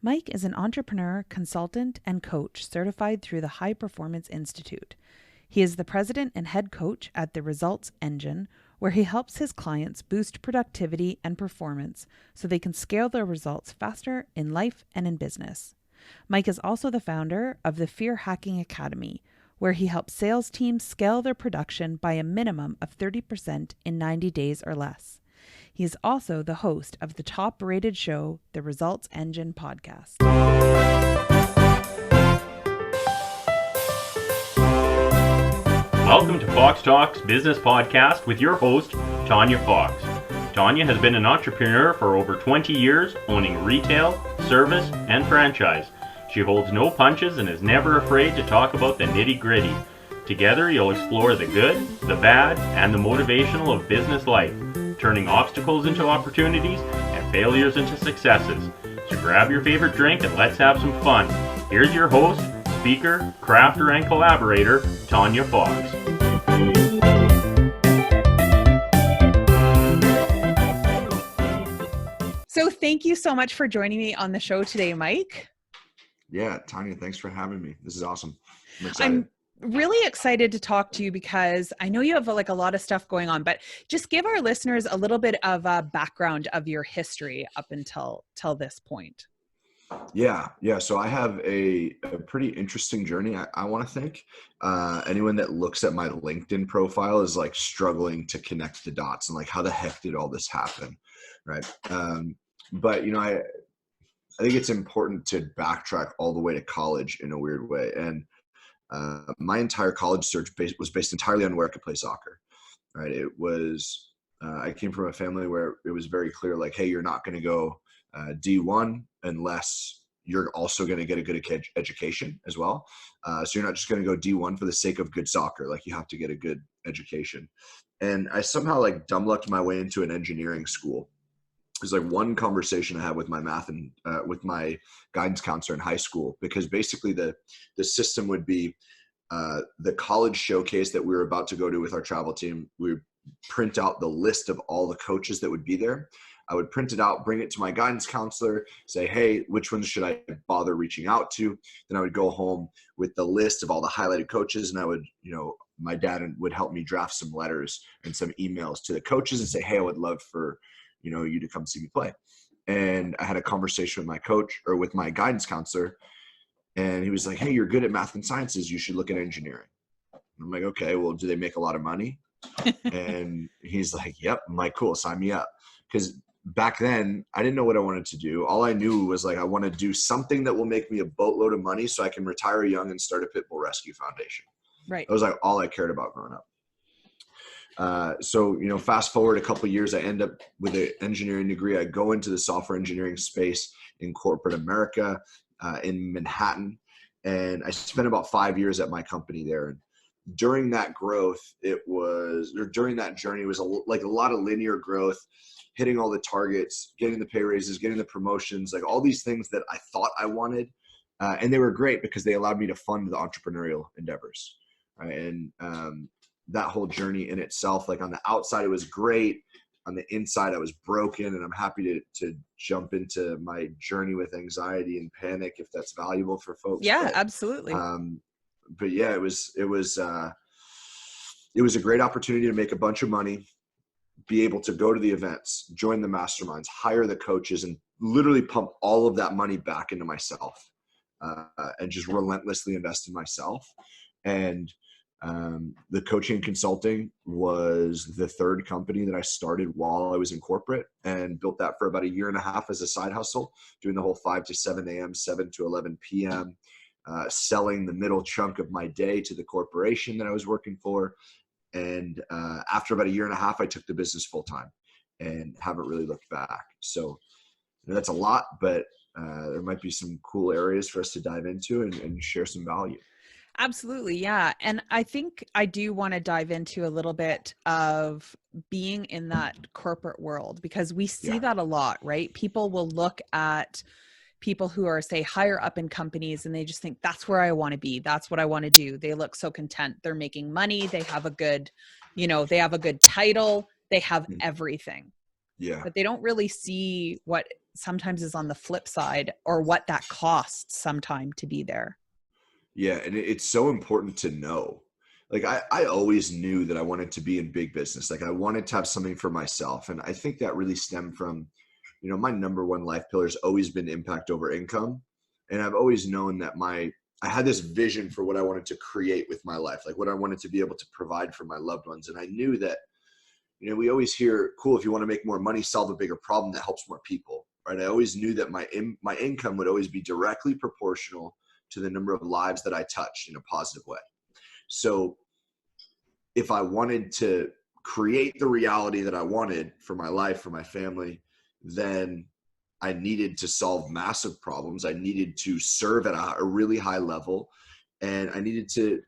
Mike is an entrepreneur, consultant, and coach certified through the High Performance Institute. He is the president and head coach at the Results Engine, where he helps his clients boost productivity and performance so they can scale their results faster in life and in business. Mike is also the founder of the Fear Hacking Academy, where he helps sales teams scale their production by a minimum of 30% in 90 days or less. He is also the host of the top-rated show, the Results Engine podcast. Welcome to Fox Talks Business Podcast with your host, Tanya Fox. Tanya has been an entrepreneur for over 20 years, owning retail, service, and franchise. She holds no punches and is never afraid to talk about the nitty-gritty. Together, you'll explore the good, the bad, and the motivational of business life, turning obstacles into opportunities and failures into successes. So grab your favorite drink and let's have some fun. Here's your host, speaker, crafter, and collaborator, Tanya Fox. So thank you so much for joining me on the show today, Mike. Yeah, Tanya, thanks for having me. This is awesome. I'm excited. I'm really excited to talk to you because I know you have a lot of stuff going on, but just give our listeners a little bit of a background of your history up until this point. Yeah. So I have a pretty interesting journey. I want to think anyone that looks at my LinkedIn profile is like struggling to connect the dots and like, how the heck did all this happen? Right. But I think it's important to backtrack all the way to college in a weird way. And my entire college search was based entirely on where I could play soccer. Right. It was, I came from a family where it was very clear, like, hey, you're not going to go D1 unless you're also going to get a good education as well. So you're not just going to go D1 for the sake of good soccer. Like, you have to get a good education. And I somehow like dumb lucked my way into an engineering school. There's like one conversation I had with my math and with my guidance counselor in high school, because basically the system would be the college showcase that we were about to go to with our travel team. We would print out the list of all the coaches that would be there. I would print it out, bring it to my guidance counselor, say, hey, which ones should I bother reaching out to? Then I would go home with the list of all the highlighted coaches, and I would, my dad would help me draft some letters and some emails to the coaches and say, hey, I would love for you to come see me play. And I had a conversation with my coach or with my guidance counselor, and he was like, hey, you're good at math and sciences. You should look at engineering. I'm like, okay, well, do they make a lot of money? And he's like, yep. I'm like, cool, sign me up. Because back then I didn't know what I wanted to do. All I knew was like, I want to do something that will make me a boatload of money so I can retire young and start a pit bull rescue foundation. Right. That was like all I cared about growing up. So fast forward a couple of years, I end up with an engineering degree. I go into the software engineering space in corporate America, in Manhattan. And I spent about 5 years at my company there. And during that growth, during that journey, it was like a lot of linear growth, hitting all the targets, getting the pay raises, getting the promotions, like all these things that I thought I wanted. And they were great because they allowed me to fund the entrepreneurial endeavors. Right? And, that whole journey in itself, like on the outside, it was great. On the inside, I was broken, and I'm happy to jump into my journey with anxiety and panic if that's valuable for folks. Yeah, absolutely. But yeah, it was a great opportunity to make a bunch of money, be able to go to the events, join the masterminds, hire the coaches, and literally pump all of that money back into myself, and just relentlessly invest in myself. And the coaching and consulting was the third company that I started while I was in corporate, and built that for about a year and a half as a side hustle, doing the whole 5 to 7 a.m., 7 to 11 p.m., selling the middle chunk of my day to the corporation that I was working for. And after about a year and a half, I took the business full time and haven't really looked back. So that's a lot, but there might be some cool areas for us to dive into and share some value. Absolutely. Yeah. And I think I do want to dive into a little bit of being in that corporate world, because we see that a lot, right? People will look at people who are, say, higher up in companies, and they just think that's where I want to be. That's what I want to do. They look so content. They're making money. They have a good, they have a good title. They have everything. Yeah. But they don't really see what sometimes is on the flip side, or what that costs sometime to be there. Yeah. And it's so important to know. Like I always knew that I wanted to be in big business. Like I wanted to have something for myself. And I think that really stemmed from, my number one life pillar has always been impact over income. And I've always known that I had this vision for what I wanted to create with my life, like what I wanted to be able to provide for my loved ones. And I knew that, we always hear, cool, if you want to make more money, solve a bigger problem that helps more people, right? I always knew that my income would always be directly proportional to the number of lives that I touched in a positive way. So if I wanted to create the reality that I wanted for my life, for my family, then I needed to solve massive problems. I needed to serve at a really high level, and I needed to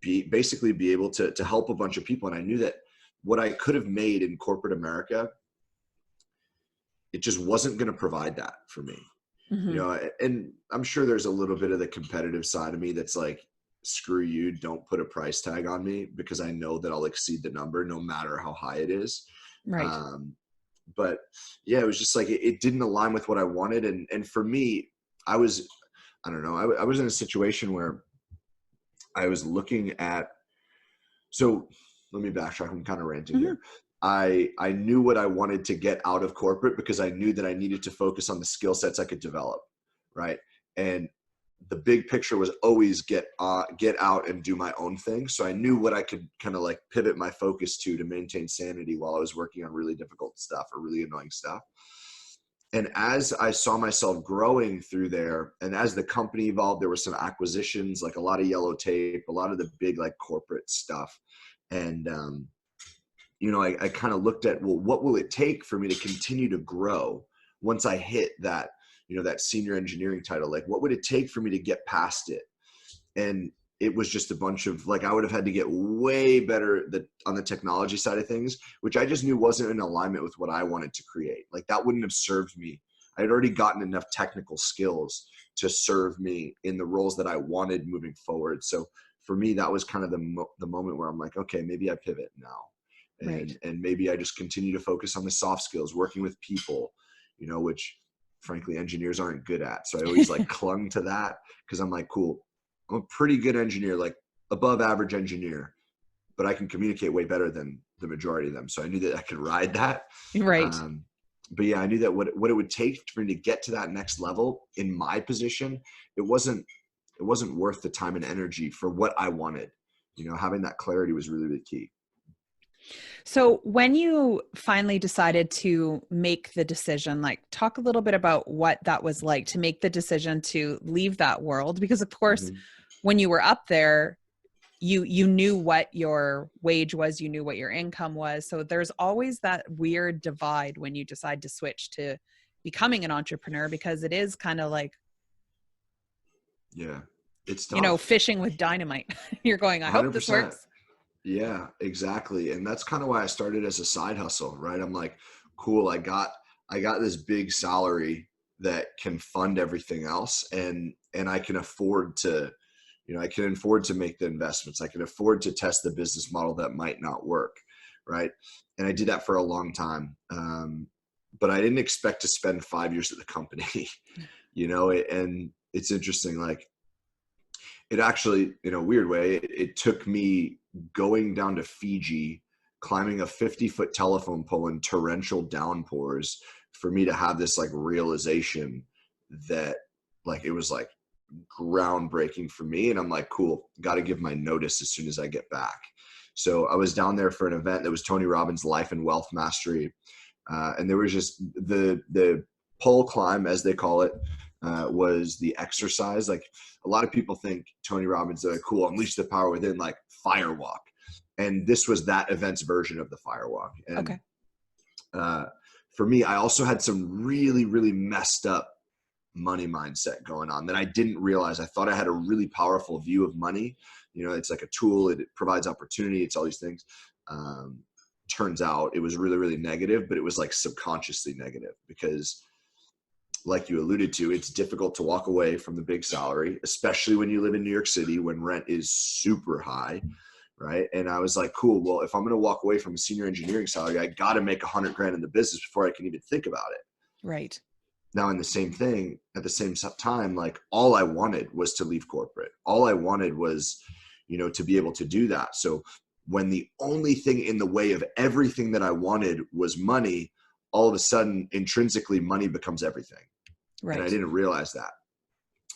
be able to help a bunch of people. And I knew that what I could have made in corporate America, it just wasn't going to provide that for me. And I'm sure there's a little bit of the competitive side of me that's like, screw you, don't put a price tag on me, because I know that I'll exceed the number no matter how high it is. Right. But yeah, it was just like, it didn't align with what I wanted. And for me, I was in a situation where I was looking at, so let me backtrack. I'm kind of ranting here. I knew what I wanted to get out of corporate, because I knew that I needed to focus on the skill sets I could develop. Right. And the big picture was always get out and do my own thing. So I knew what I could kind of like pivot my focus to maintain sanity while I was working on really difficult stuff or really annoying stuff. And as I saw myself growing through there, and as the company evolved, there were some acquisitions, like a lot of yellow tape, a lot of the big like corporate stuff. And, I kind of looked at, well, what will it take for me to continue to grow once I hit that, that senior engineering title? Like, what would it take for me to get past it? And it was just a bunch of like, I would have had to get way better on the technology side of things, which I just knew wasn't in alignment with what I wanted to create. Like that wouldn't have served me. I had already gotten enough technical skills to serve me in the roles that I wanted moving forward. So for me, that was kind of the moment where I'm like, okay, maybe I pivot now. And maybe I just continue to focus on the soft skills, working with people, which frankly engineers aren't good at. So I always like clung to that, because I'm like, cool, I'm a pretty good engineer, like above average engineer, but I can communicate way better than the majority of them. So I knew that I could ride that. Right. But yeah, I knew that what it would take for me to get to that next level in my position, it wasn't worth the time and energy for what I wanted. Having that clarity was really, really key. So when you finally decided to make the decision, like talk a little bit about what that was like to make the decision to leave that world, because of course, when you were up there, you knew what your wage was, you knew what your income was. So there's always that weird divide when you decide to switch to becoming an entrepreneur, because it is kind of like, it's tough. Fishing with dynamite. You're going, I hope this works. Yeah, exactly. And that's kind of why I started as a side hustle, right? I'm like, cool, I got this big salary that can fund everything else, and I can afford to, I can afford to make the investments. I can afford to test the business model that might not work, right? And I did that for a long time. But I didn't expect to spend 5 years at the company, and it's interesting, like it actually, in a weird way, it took me going down to Fiji, climbing a 50-foot telephone pole in torrential downpours for me to have this like realization that like, it was like groundbreaking for me. And I'm like, cool, got to give my notice as soon as I get back. So I was down there for an event that was Tony Robbins' Life and Wealth Mastery. And there was just the pole climb, as they call it, was the exercise. Like a lot of people think Tony Robbins, cool, unleash the power within, like firewalk. And this was that event's version of the firewalk. And for me, I also had some really, really messed up money mindset going on that I didn't realize. I thought I had a really powerful view of money. It's like a tool. It provides opportunity. It's all these things. Turns out it was really, really negative, but it was like subconsciously negative, because like you alluded to, it's difficult to walk away from the big salary, especially when you live in New York City, when rent is super high. Right. And I was like, cool, well, if I'm going to walk away from a senior engineering salary, I got to make $100,000 in the business before I can even think about it. Right. Now in the same thing, at the same time, like all I wanted was to leave corporate. All I wanted was, to be able to do that. So when the only thing in the way of everything that I wanted was money, all of a sudden intrinsically money becomes everything. Right. And I didn't realize that.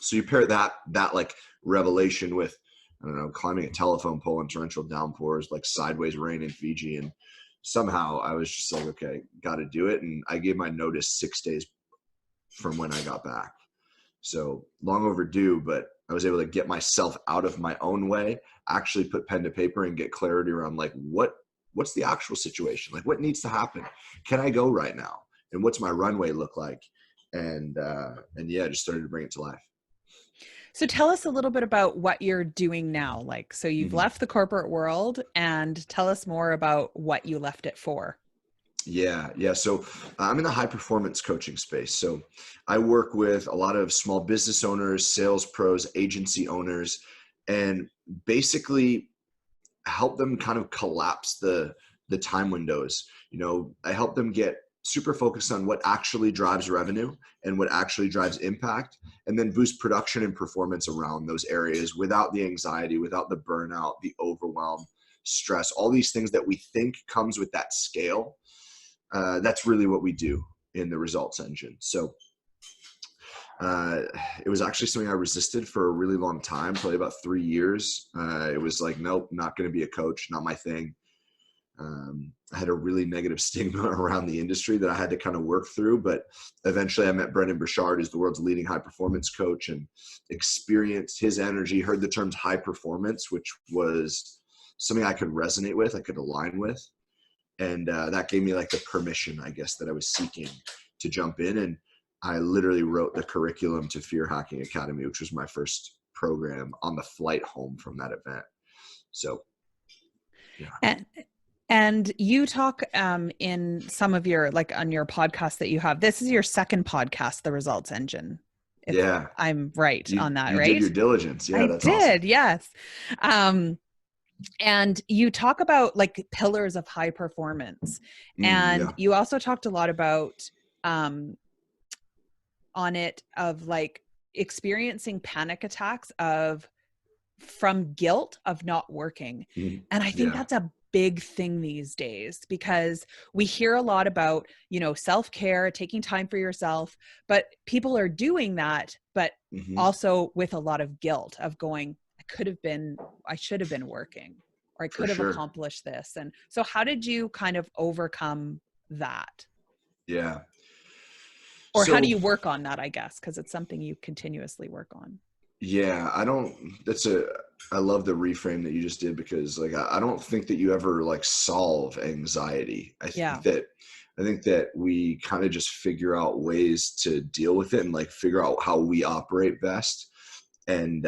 So you pair that like revelation with, I don't know, climbing a telephone pole in torrential downpours, like sideways rain in Fiji. And somehow I was just like, okay, got to do it. And I gave my notice 6 days from when I got back. So long overdue, but I was able to get myself out of my own way, actually put pen to paper and get clarity around like, what's the actual situation? Like what needs to happen? Can I go right now? And what's my runway look like? And yeah, just started to bring it to life. So tell us a little bit about what you're doing now. Like, so you've left the corporate world, and tell us more about what you left it for. Yeah. So I'm in the high performance coaching space. So I work with a lot of small business owners, sales pros, agency owners, and basically help them kind of collapse the time windows. I help them get super focused on what actually drives revenue and what actually drives impact, and then boost production and performance around those areas without the anxiety, without the burnout, the overwhelm, stress, all these things that we think comes with that scale. That's really what we do in the results engine. So it was actually something I resisted for a really long time, probably about 3 years. It was like, nope, not going to be a coach, not my thing. I had a really negative stigma around the industry that I had to kind of work through, but eventually I met Brendan Burchard, who's the world's leading high performance coach, and experienced his energy, heard the terms high performance, which was something I could resonate with, I could align with. And that gave me like the permission, I guess, that I was seeking to jump in. And I literally wrote the curriculum to Fear Hacking Academy, which was my first program, on the flight home from that event. So, yeah. And you talk in some of your, like on your podcast that you have, this is your second podcast, The Results Engine. Yeah. I'm right on that, right? You did your diligence. Yeah, that's awesome. I did, yes. And you talk about like pillars of high performance. And you also talked a lot about on it of like experiencing panic attacks from guilt of not working. And I think that's a big thing these days, because we hear a lot about, self-care, taking time for yourself, but people are doing that, but also with a lot of guilt of going, I should have been working, or I could have accomplished this. And so how did you kind of overcome that? Yeah. Or how do you work on that, I guess? Because it's something you continuously work on. Yeah, I love the reframe that you just did, because like, I don't think that you ever like solve anxiety. I think that we kind of just figure out ways to deal with it and like figure out how we operate best. And,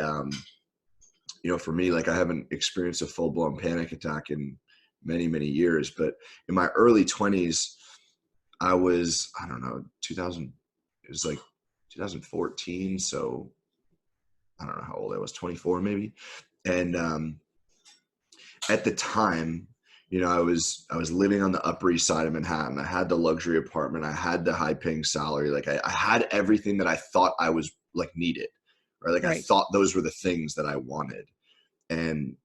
for me, like I haven't experienced a full blown panic attack in many, many years, but in my early 20s, I was, I don't know, it was like 2014. So I don't know how old I was, 24 maybe. And at the time, I was living on the Upper East Side of Manhattan. I had the luxury apartment. I had the high paying salary. Like I had everything that I thought I was like needed, right? Like I thought those were the things that I wanted. And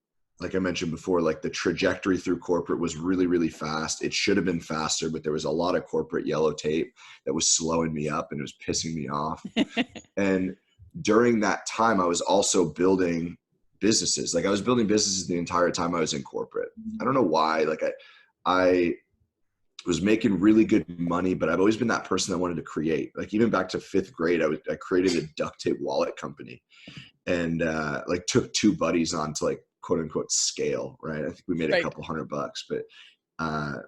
like I mentioned before, like the trajectory through corporate was really, really fast. It should have been faster, but there was a lot of corporate yellow tape that was slowing me up and it was pissing me off. And during that time, I was also building businesses. Like I was building businesses the entire time I was in corporate. I don't know why. Like I was making really good money, but I've always been that person that wanted to create. Like even back to 5th grade, I created a duct tape wallet company, and like took 2 buddies on to like quote unquote scale. Right. I think we made a couple $100, but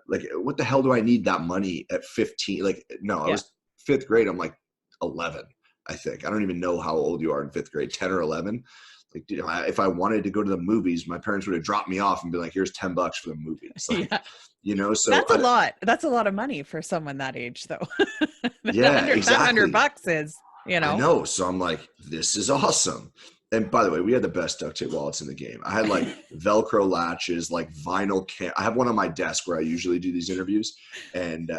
like what the hell do I need that money at 15? Like, no, I was 5th grade. I'm like 11. I think. I don't even know how old you are in 5th grade, 10 or 11. Like, if I wanted to go to the movies, my parents would have dropped me off and be like, here's $10 for the movies. Like, so that's a lot. That's a lot of money for someone that age though. Yeah, exactly. $100 is, I know. So I'm like, this is awesome. And by the way, we had the best duct tape wallets in the game. I had like Velcro latches, like vinyl I have one on my desk where I usually do these interviews. And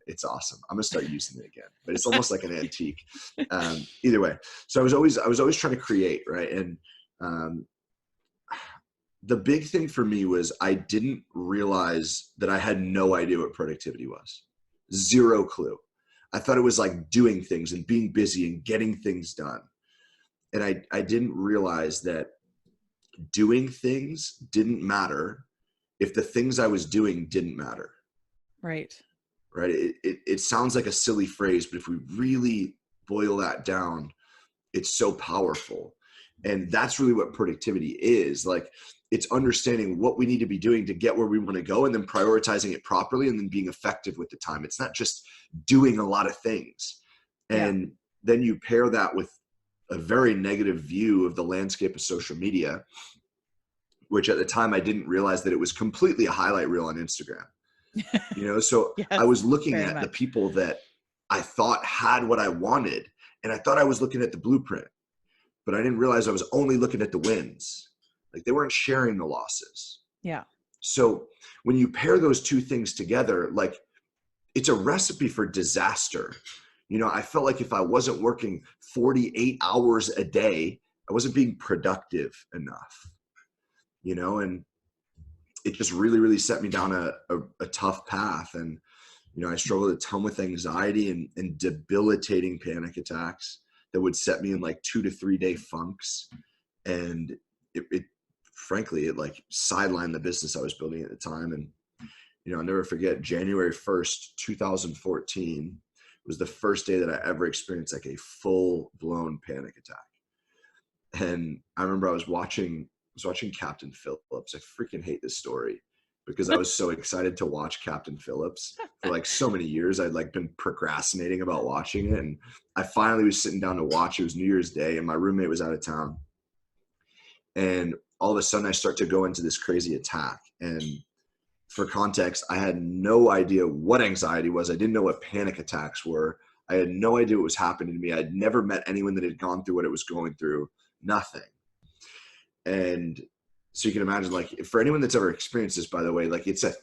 It's awesome. I'm gonna start using it again, but it's almost like an antique. Either way, so I was always trying to create, right? And the big thing for me was I didn't realize that I had no idea what productivity was. Zero clue. I thought it was like doing things and being busy and getting things done. And I didn't realize that doing things didn't matter if the things I was doing didn't matter. Right. Right. It sounds like a silly phrase, but if we really boil that down, it's so powerful. And that's really what productivity is. Like, it's understanding what we need to be doing to get where we want to go, and then prioritizing it properly, and then being effective with the time. It's not just doing a lot of things. And then you pair that with a very negative view of the landscape of social media, which at the time I didn't realize that it was completely a highlight reel on Instagram. So Yes, I was looking very at the much. people that I thought had what I wanted, and I thought I was looking at the blueprint, but I didn't realize I was only looking at the wins. Like, they weren't sharing the losses. Yeah. So when you pair those two things together, like, it's a recipe for disaster. I felt like if I wasn't working 48 hours a day, I wasn't being productive enough, and it just really, really set me down a tough path. And, I struggled a ton with anxiety and debilitating panic attacks that would set me in like 2 to 3 day funks. And it frankly, it like sidelined the business I was building at the time. And, I'll never forget January 1st, 2014 was the first day that I ever experienced like a full blown panic attack. And I remember I was watching Captain Phillips. I freaking hate this story because I was so excited to watch Captain Phillips for like so many years. I'd like been procrastinating about watching it. And I finally was sitting down to watch. It was New Year's Day and my roommate was out of town. And all of a sudden I start to go into this crazy attack. And for context, I had no idea what anxiety was. I didn't know what panic attacks were. I had no idea what was happening to me. I'd never met anyone that had gone through what it was going through. Nothing. And so you can imagine, like, for anyone that's ever experienced this, by the way, like, it feels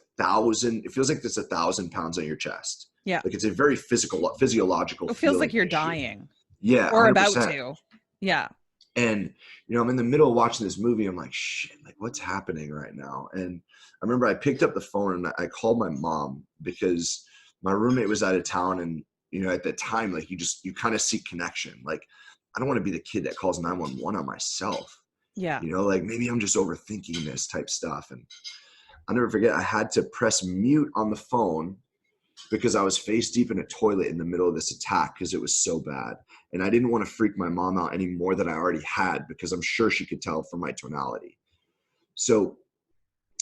like it's 1,000 pounds on your chest. Yeah. Like, it's a very physiological It feels like you're issue. dying. Yeah. Or 100%. about to. Yeah. And, I'm in the middle of watching this movie. I'm like, shit, like, what's happening right now? And I remember I picked up the phone and I called my mom because my roommate was out of town. And, at that time, like, you kind of seek connection. Like, I don't want to be the kid that calls 911 on myself. Yeah. Like, maybe I'm just overthinking this type stuff. And I'll never forget, I had to press mute on the phone because I was face deep in a toilet in the middle of this attack because it was so bad. And I didn't want to freak my mom out any more than I already had because I'm sure she could tell from my tonality. So,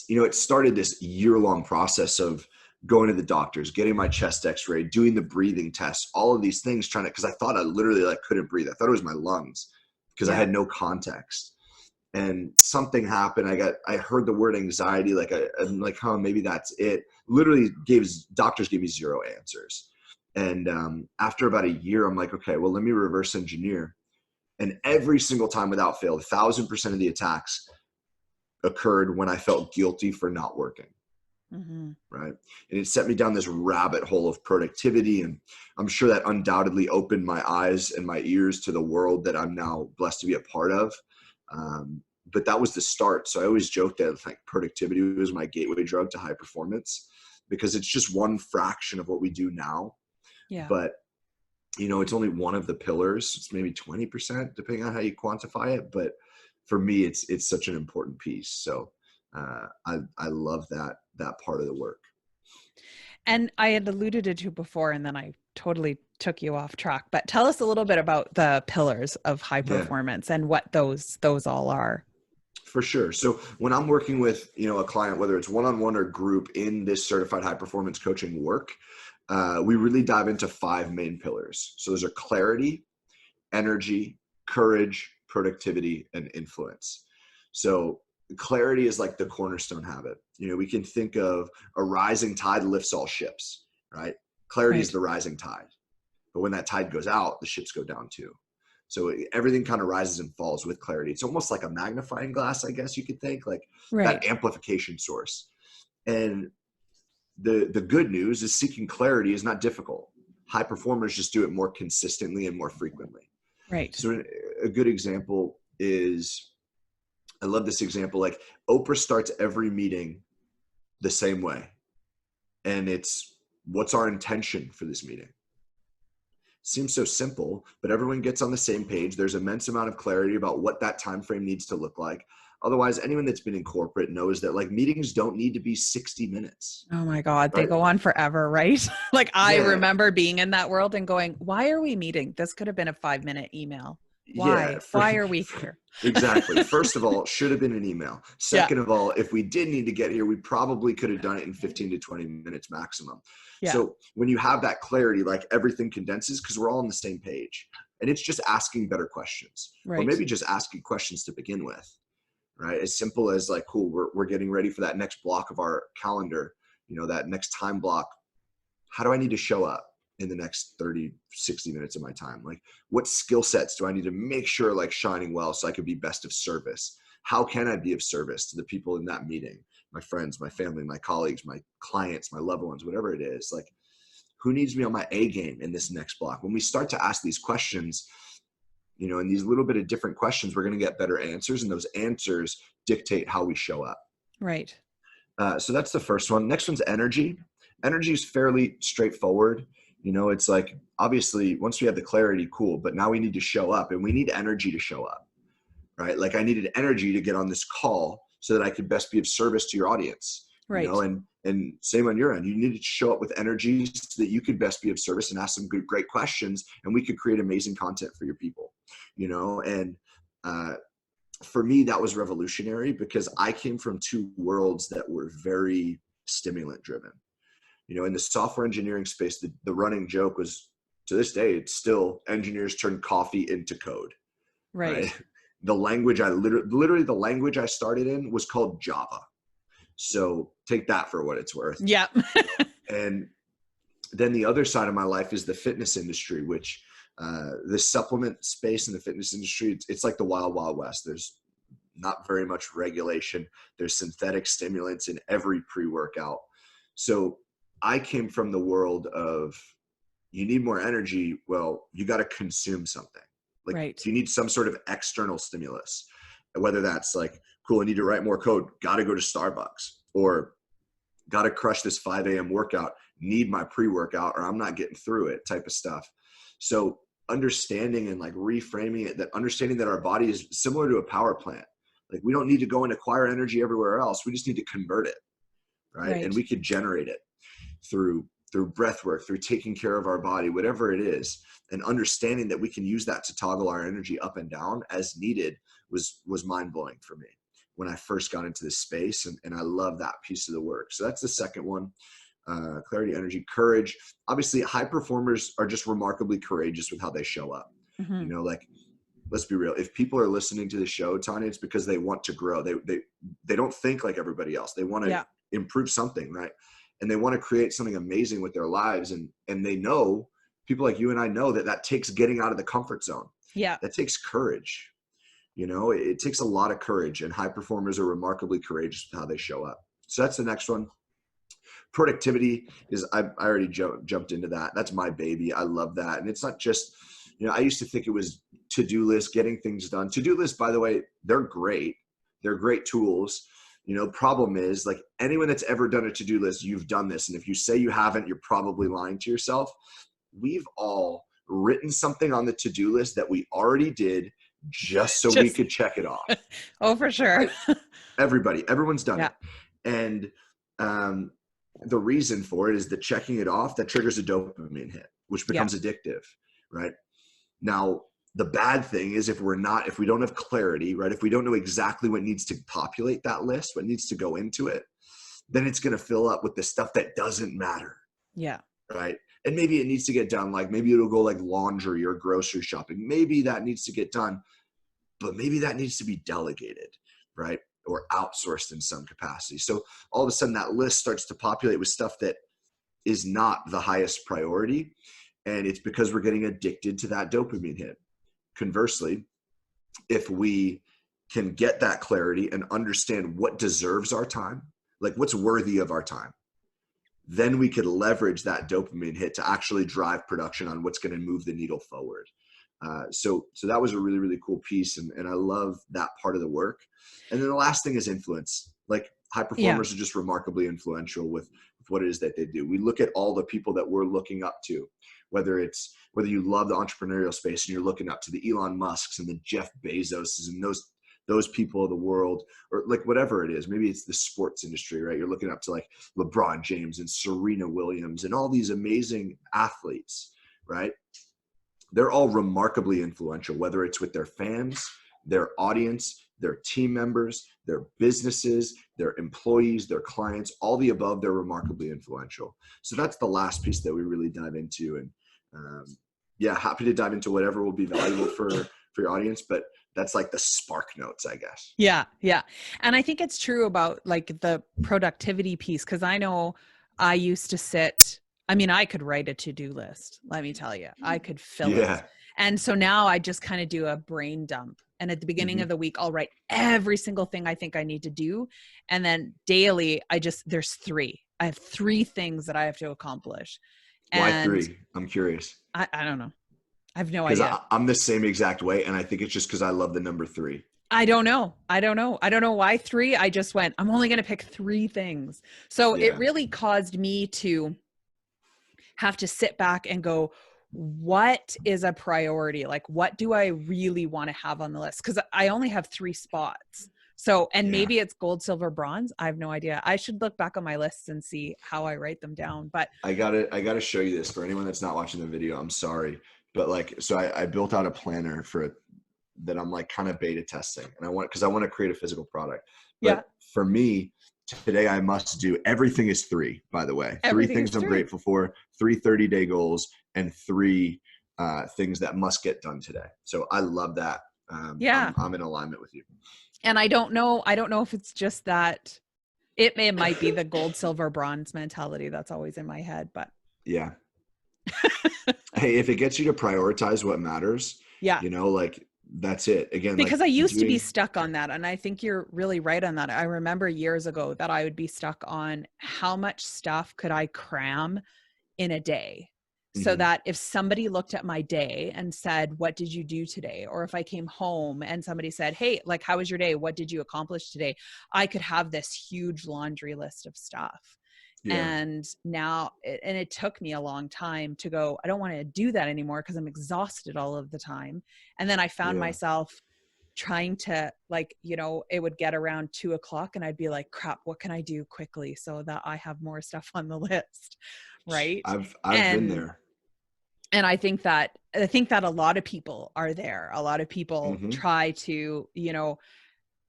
it started this year-long process of going to the doctors, getting my chest x-ray, doing the breathing tests, all of these things, because I thought I literally like couldn't breathe. I thought it was my lungs because I had no context. And something happened. I heard the word anxiety. Like, I'm like, maybe that's it. Literally doctors gave me zero answers. And after about a year, I'm like, okay, well, let me reverse engineer. And every single time without fail, 1,000% of the attacks occurred when I felt guilty for not working. Mm-hmm. Right. And it set me down this rabbit hole of productivity. And I'm sure that undoubtedly opened my eyes and my ears to the world that I'm now blessed to be a part of. But that was the start. So I always joke that like productivity was my gateway drug to high performance because it's just one fraction of what we do now. Yeah. But, it's only one of the pillars. It's maybe 20% depending on how you quantify it. But for me, it's such an important piece. So I love that part of the work. And I had alluded to before, and then I totally took you off track, but tell us a little bit about the pillars of high performance and what those all are. For sure. So when I'm working with, a client, whether it's one-on-one or group in this certified high performance coaching work, we really dive into 5 main pillars. So those are clarity, energy, courage, productivity, and influence. So clarity is like the cornerstone habit. We can think of a rising tide lifts all ships, right? Clarity is the rising tide. But when that tide goes out, the ships go down too. So everything kind of rises and falls with clarity. It's almost like a magnifying glass, I guess you could think, like that amplification source. And the good news is seeking clarity is not difficult. High performers just do it more consistently and more frequently. Right. So a good example is, I love this example, like Oprah starts every meeting the same way. And it's, what's our intention for this meeting? Seems so simple, but everyone gets on the same page. There's immense amount of clarity about what that time frame needs to look like. Otherwise, anyone that's been in corporate knows that like meetings don't need to be 60 minutes. Oh my God, they Right? go on forever, right? Like I Yeah. remember being in that world and going, why are we meeting? This could have been a 5-minute email. Why? Yeah. Why are we here? Exactly. First of all, should have been an email. Yeah. Second of all, if we did need to get here, we probably could have done it in 15 to 20 minutes maximum. Yeah. So when you have that clarity, like everything condenses because we're all on the same page, and it's just asking better questions, Right. or maybe just asking questions to begin with, right? As simple as like, cool, we're getting ready for that next block of our calendar, that next time block. How do I need to show up in the next 30, 60 minutes of my time? Like, what skill sets do I need to make sure like shining well so I can be best of service? How can I be of service to the people in that meeting? My friends, my family, my colleagues, my clients, my loved ones, whatever it is. Like, who needs me on my A game in this next block? When we start to ask these questions, in these little bit of different questions, we're going to get better answers, and those answers dictate how we show up. Right. So that's the first one. Next one's energy. Energy is fairly straightforward. It's like, obviously, once we have the clarity, cool, but now we need to show up, and we need energy to show up, right? Like I needed energy to get on this call so that I could best be of service to your audience, Right. And same on your end. You needed to show up with energy so that you could best be of service and ask some great questions, and we could create amazing content for your people, and for me, that was revolutionary because I came from two worlds that were very stimulant driven. In the software engineering space, the running joke was, to this day, it's still engineers turn coffee into code. Right. The language literally the language I started in was called Java. So take that for what it's worth. Yeah. And then the other side of my life is the fitness industry, which the supplement space in the fitness industry, it's like the wild, wild west. There's not very much regulation. There's synthetic stimulants in every pre-workout. So I came from the world of, you need more energy. Well, you got to consume something. Like Right. you need some sort of external stimulus, whether that's like, cool, I need to write more code, got to go to Starbucks, or got to crush this 5 a.m. workout, need my pre-workout or I'm not getting through it type of stuff. So understanding and like reframing it, that understanding that our body is similar to a power plant. Like we don't need to go and acquire energy everywhere else. We just need to convert it. Right. And we could generate it through breath work, through taking care of our body, whatever it is, and understanding that we can use that to toggle our energy up and down as needed was mind-blowing for me when I first got into this space. And I love that piece of the work. So that's the second one. Clarity, energy, courage. Obviously, high performers are just remarkably courageous with how they show up. Mm-hmm. Like, let's be real. If people are listening to the show, Tanya, it's because they want to grow. They don't think like everybody else. They want to improve something, right? And they want to create something amazing with their lives. And they know, people like you and I know that takes getting out of the comfort zone. Yeah. That takes courage. It takes a lot of courage, and high performers are remarkably courageous with how they show up. So that's the next one. Productivity is, I already jumped into that. That's my baby. I love that. And it's not just, I used to think it was to-do lists, getting things done. To-do lists, by the way, they're great. They're great tools. Problem is, like, anyone that's ever done a to-do list, you've done this. And if you say you haven't, you're probably lying to yourself. We've all written something on the to-do list that we already did just so we could check it off. Oh, for sure. Everyone's done it. And the reason for it is that checking it off, that triggers a dopamine hit, which becomes addictive, right? Now, the bad thing is if we don't have clarity, right? If we don't know exactly what needs to populate that list, what needs to go into it, then it's going to fill up with the stuff that doesn't matter. Yeah. Right. And maybe it needs to get done. Like maybe it'll go like laundry or grocery shopping. Maybe that needs to get done, but maybe that needs to be delegated, right? Or outsourced in some capacity. So all of a sudden that list starts to populate with stuff that is not the highest priority. And it's because we're getting addicted to that dopamine hit. Conversely, if we can get that clarity and understand what deserves our time, like what's worthy of our time, then we could leverage that dopamine hit to actually drive production on what's going to move the needle forward. So that was a really, really cool piece. And I love that part of the work. And then the last thing is influence. Like high performers are just remarkably influential with what it is that they do. We look at all the people that we're looking up to, whether you love the entrepreneurial space and you're looking up to the Elon Musks and the Jeff Bezoses and those people of the world, or like whatever it is. Maybe it's the sports industry, right? You're looking up to like LeBron James and Serena Williams and all these amazing athletes, right? They're all remarkably influential, whether it's with their fans, their audience, their team members, their businesses, their employees, their clients, all the above. They're remarkably influential. So that's the last piece that we really dive into. And happy to dive into whatever will be valuable for your audience, but that's like the spark notes, I guess. Yeah. Yeah. And I think it's true about like the productivity piece. Cause I know I used to I could write a to-do list. Let me tell you, I could fill it. And so now I just kind of do a brain dump. And at the beginning of the week, I'll write every single thing I think I need to do. And then daily, there's 3. I have 3 things that I have to accomplish. Why 3? I'm curious. I don't know. I have no idea. Because I'm the same exact way. And I think it's just because I love the number 3. I don't know why 3. I just went, I'm only going to pick 3 things. So it really caused me to have to sit back and go, what is a priority? Like, what do I really want to have on the list? Because I only have 3 spots. So, and maybe it's gold, silver, bronze. I have no idea. I should look back on my lists and see how I write them down. But I gotta show you this for anyone that's not watching the video. I'm sorry, but I built out a planner for it that I'm like kind of beta testing, and because I want to create a physical product. But for me, today I must do everything is 3. By the way, everything 3 things I'm grateful for, 3 30-day goals, and 3 things that must get done today. So I love that. I'm in alignment with you. And I don't know if it's just that it might be the gold, silver, bronze mentality that's always in my head, but yeah. Hey, if it gets you to prioritize what matters, like that's it. Again, because I used to be stuck on that. And I think you're really right on that. I remember years ago that I would be stuck on how much stuff could I cram in a day. So that if somebody looked at my day and said, what did you do today? Or if I came home and somebody said, hey, like, how was your day? What did you accomplish today? I could have this huge laundry list of stuff. And now, it took me a long time to go, I don't want to do that anymore because I'm exhausted all of the time. And then I found myself trying to it would get around 2:00 and I'd be like, crap, what can I do quickly so that I have more stuff on the list? Right. I've been there. And I think that a lot of people are there. A lot of people try to,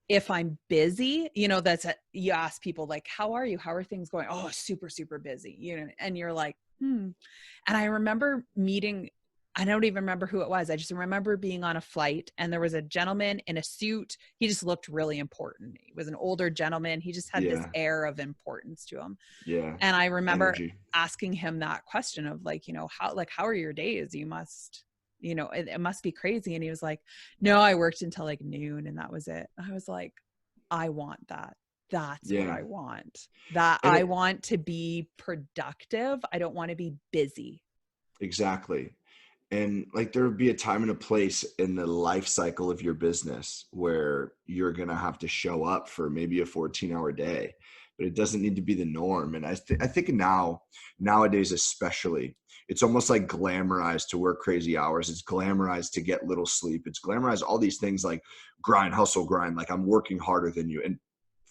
if I'm busy, you ask people like, how are you? How are things going? Oh, super, super busy, and you're like, And I remember I don't even remember who it was. I just remember being on a flight and there was a gentleman in a suit. He just looked really important. He was an older gentleman. He just had this air of importance to him. Yeah. And I remember asking him that question of how are your days? You must, it must be crazy. And he was like, no, I worked until like noon and that was it. I was like, I want that. That's what I want. I want to be productive. I don't want to be busy. Exactly. And like there would be a time and a place in the life cycle of your business where you're going to have to show up for maybe a 14-hour day, but it doesn't need to be the norm. And I think nowadays, especially, it's almost like glamorized to work crazy hours. It's glamorized to get little sleep. It's glamorized all these things like grind, hustle, grind. Like I'm working harder than you. And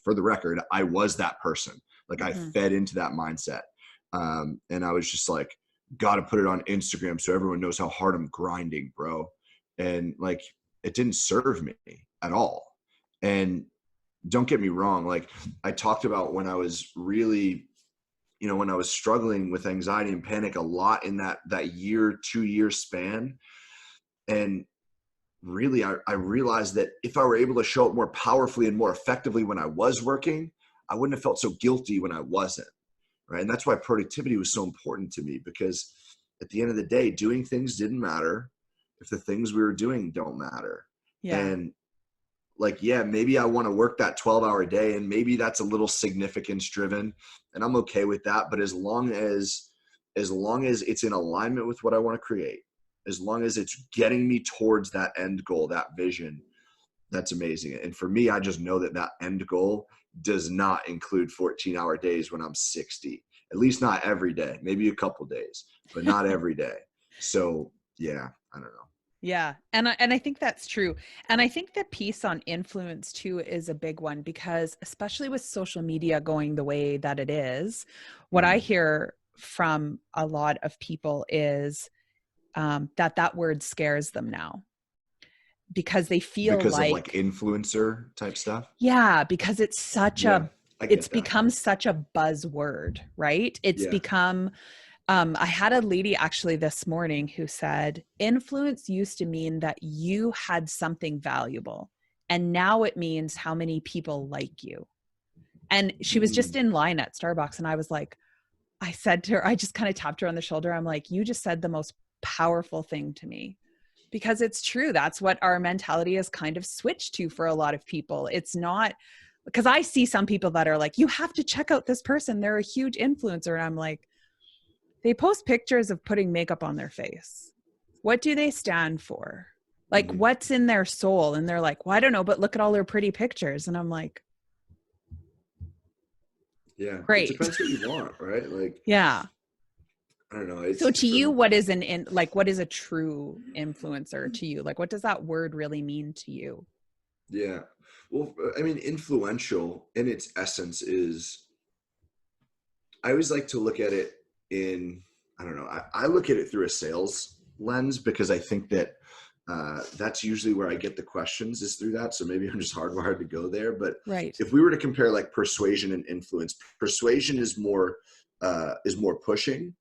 for the record, I was that person. Like I fed into that mindset. And I was just like, got to put it on Instagram so everyone knows how hard I'm grinding, bro. And like, it didn't serve me at all. And don't get me wrong. Like I talked about when I was really, when I was struggling with anxiety and panic a lot in that 2-year span. And really, I realized that if I were able to show up more powerfully and more effectively when I was working, I wouldn't have felt so guilty when I wasn't. Right. And that's why productivity was so important to me, because at the end of the day, doing things didn't matter if the things we were doing don't matter. Yeah. And like, yeah, maybe I want to work that 12-hour day, and maybe that's a little significance driven, and I'm okay with that. But as long as it's in alignment with what I want to create, as long as it's getting me towards that end goal, that vision, that's amazing. And for me, I just know that that end goal does not include 14-hour days when I'm 60, at least not every day, maybe a couple days, but not every day. So yeah, I don't know. Yeah. And I think that's true. And I think the piece on influence too is a big one, because especially with social media going the way that it is, what I hear from a lot of people is that word scares them now, because they feel Because of like like, influencer type stuff. yeah, because it's Yeah, I it's get that. become such a buzzword, right? It's Yeah. become, I had a lady actually this morning who said influence used to mean that you had something valuable, and now it means how many people like you. And she was just in line at Starbucks, and I was like, I said to her, I just kind of tapped her on the shoulder. I'm like, you just said the most powerful thing to me, because it's true. That's what our mentality has kind of switched to for a lot of people. It's not, because I see some people that are like, you have to check out this person, they're a huge influencer. And I'm like, they post pictures of putting makeup on their face. What do they stand for? Like, what's in their soul? And they're like, well, I don't know, but look at all their pretty pictures. And I'm like, Yeah, it great. depends what you want, right? Like, Yeah. I don't know. So It's to you, from, what is what is a true influencer to you? Like, what does that word really mean to you? yeah. Well, I mean, influential in its essence is, I always like to look at it in, I don't know, I look at it through a sales lens, because I think that that's usually where I get the questions, is through that. So maybe I'm just hardwired to go there. But Right. if we were to compare like persuasion and influence, persuasion is more pushing,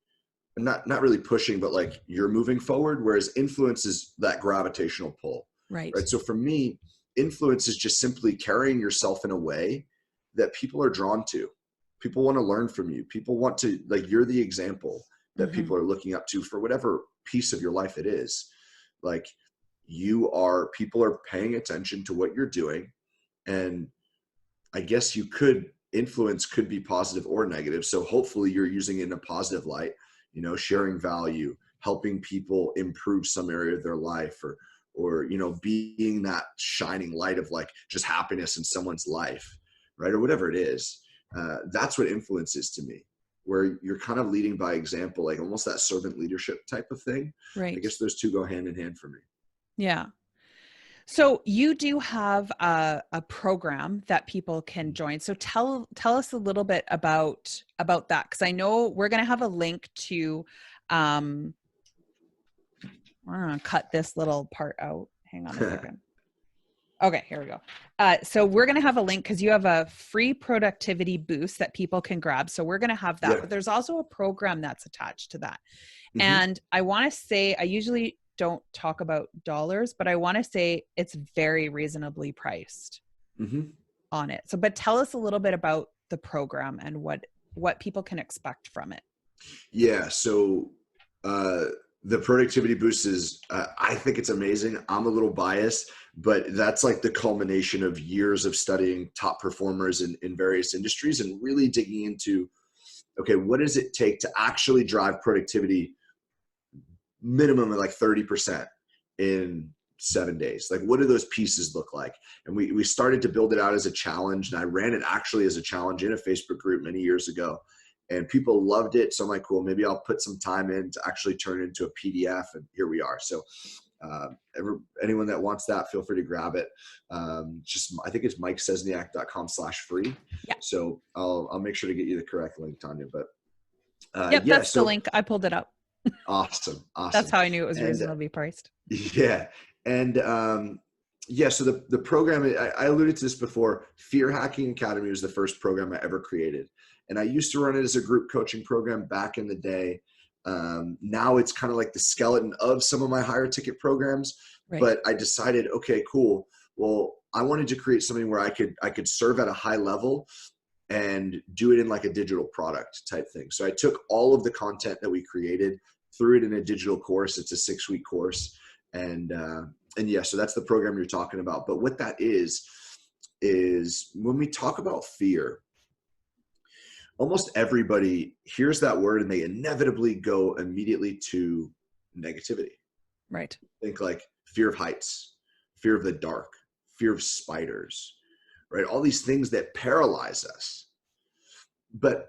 not really pushing, but like you're moving forward, whereas influence is that gravitational pull, Right. right? So for me, influence is just simply carrying yourself in a way that people are drawn to. People want to learn from you. People want to, like, you're the example that Mm-hmm. people are looking up to for whatever piece of your life it is. Like, people are paying attention to what you're doing. And I guess influence could be positive or negative. So hopefully you're using it in a positive light, sharing value, helping people improve some area of their life, or, being that shining light of like just happiness in someone's life, right? Or whatever it is. That's what influence is to me, where you're kind of leading by example, like almost that servant leadership type of thing. I Right. guess those two go hand in hand for me. Yeah. So you do have a program that people can join. So tell us a little bit about that, because I know we're going to have a link to. I'm going to cut this little part out. Hang on a second. Okay, here we go. So we're going to have a link, because you have a free productivity boost that people can grab. So we're going to have that. Yeah. But there's also a program that's attached to that. Mhm. And I want to say, I usually don't talk about dollars, but I want to say it's very reasonably priced on it. So, but tell us a little bit about the program and what people can expect from it. Yeah. So the productivity boost is, I think it's amazing. I'm a little biased, but that's like the culmination of years of studying top performers in various industries and really digging into, okay, what does it take to actually drive productivity minimum of like 30% in 7 days? Like, what do those pieces look like? And we started to build it out as a challenge, and I ran it actually as a challenge in a Facebook group many years ago, and people loved it. So I'm like, cool, maybe I'll put some time in to actually turn it into a PDF, and here we are. So anyone that wants that, feel free to grab it. I think it's mikesesniak.com/free. Yeah. So I'll make sure to get you the correct link, Tanya. But Yep, yeah, that's the link. I pulled it up. awesome. That's how I knew it was And reasonably priced. yeah. And yeah, so the program, I alluded to this before, Fear Hacking Academy was the first program I ever created. And I used to run it as a group coaching program back in the day. Now it's kind of like the skeleton of some of my higher ticket programs. Right. But I decided, okay, cool. Well, I wanted to create something where I could serve at a high level and do it in like a digital product type thing. So I took all of the content that we created, threw it in a digital course. It's a 6-week course. And yeah, so that's the program you're talking about. But what that is when we talk about fear, almost everybody hears that word and they inevitably go immediately to negativity. Right. Think like fear of heights, fear of the dark, fear of spiders, right? All these things that paralyze us. But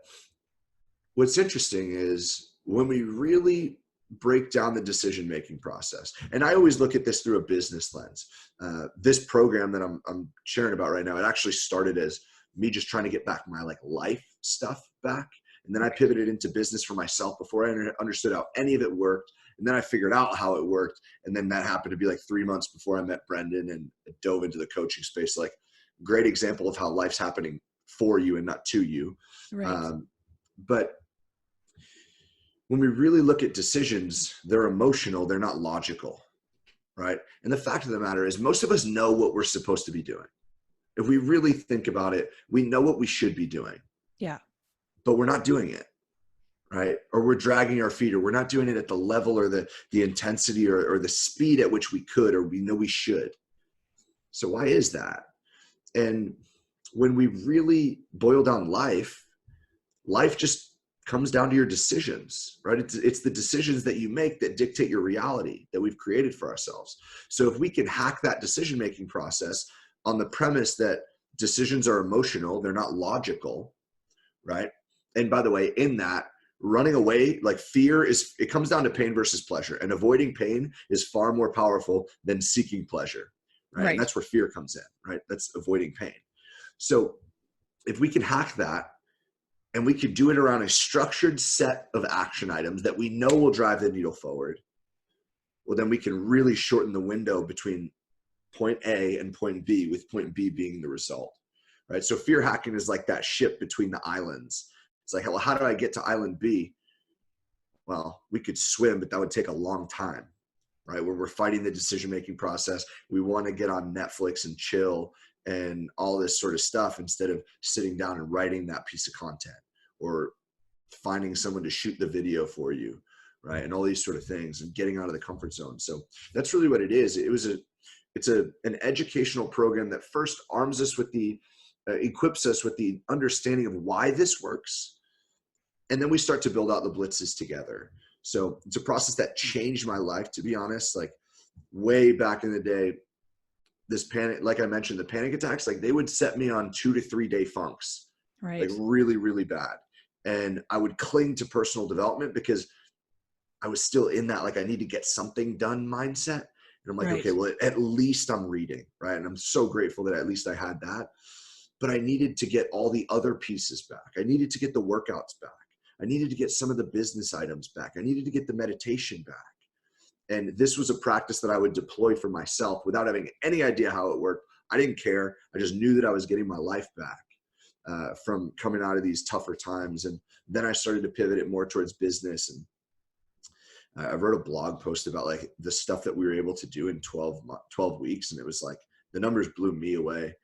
what's interesting is when we really break down the decision-making process, and I always look at this through a business lens. This program that I'm sharing about right now, it actually started as me just trying to get back my like life stuff back. And then I pivoted into business for myself before I understood how any of it worked. And then I figured out how it worked. And then that happened to be like 3 months before I met Brendan and dove into the coaching space. Like, great example of how life's happening for you and not to you. Right. But when we really look at decisions, they're emotional, they're not logical, right? And the fact of the matter is most of us know what we're supposed to be doing. If we really think about it, we know what we should be doing. Yeah. But we're not doing it, right? Or we're dragging our feet, or we're not doing it at the level or the intensity or the speed at which we could, or we know we should. So why is that? And when we really boil down life just comes down to your decisions, right? It's the decisions that you make that dictate your reality that we've created for ourselves. So if we can hack that decision-making process on the premise that decisions are emotional, they're not logical, right? And by the way, in that, running away, like fear it comes down to pain versus pleasure, and avoiding pain is far more powerful than seeking pleasure, right? Right. And that's where fear comes in, right? That's avoiding pain. So if we can hack that, and we could do it around a structured set of action items that we know will drive the needle forward, well, then we can really shorten the window between point A and point B, with point B being the result, right? So fear hacking is like that ship between the islands. It's like, well, how do I get to island B? Well, we could swim, but that would take a long time, right? Where we're fighting the decision-making process. We want to get on Netflix and chill and all this sort of stuff instead of sitting down and writing that piece of content or finding someone to shoot the video for you, right? And all these sort of things, and getting out of the comfort zone. So that's really what it is. It's an educational program that first arms us with equips us with the understanding of why this works. And then we start to build out the blitzes together. So it's a process that changed my life, to be honest. Like, way back in the day, this panic, like I mentioned, the panic attacks, like they would set me on 2 to 3 day funks, Right. like really, really bad. And I would cling to personal development because I was still in that, like, I need to get something done mindset. And I'm like, Right. okay, well, at least I'm reading, right? And I'm so grateful that at least I had that. But I needed to get all the other pieces back. I needed to get the workouts back. I needed to get some of the business items back. I needed to get the meditation back. And this was a practice that I would deploy for myself without having any idea how it worked. I didn't care. I just knew that I was getting my life back from coming out of these tougher times. And then I started to pivot it more towards business. And I wrote a blog post about like the stuff that we were able to do in 12 weeks. And it was like, the numbers blew me away.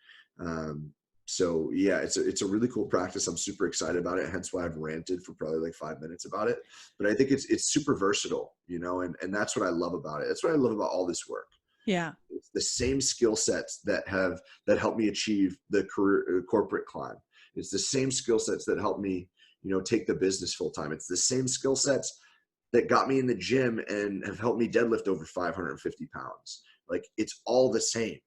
So yeah, it's a really cool practice. I'm super excited about it. Hence why I've ranted for probably like 5 minutes about it. But I think it's super versatile, you know, and that's what I love about it. That's what I love about all this work. Yeah. It's the same skill sets that helped me achieve the corporate climb. It's the same skill sets that helped me, you know, take the business full time. It's the same skill sets that got me in the gym and have helped me deadlift over 550 pounds. Like, it's all the same.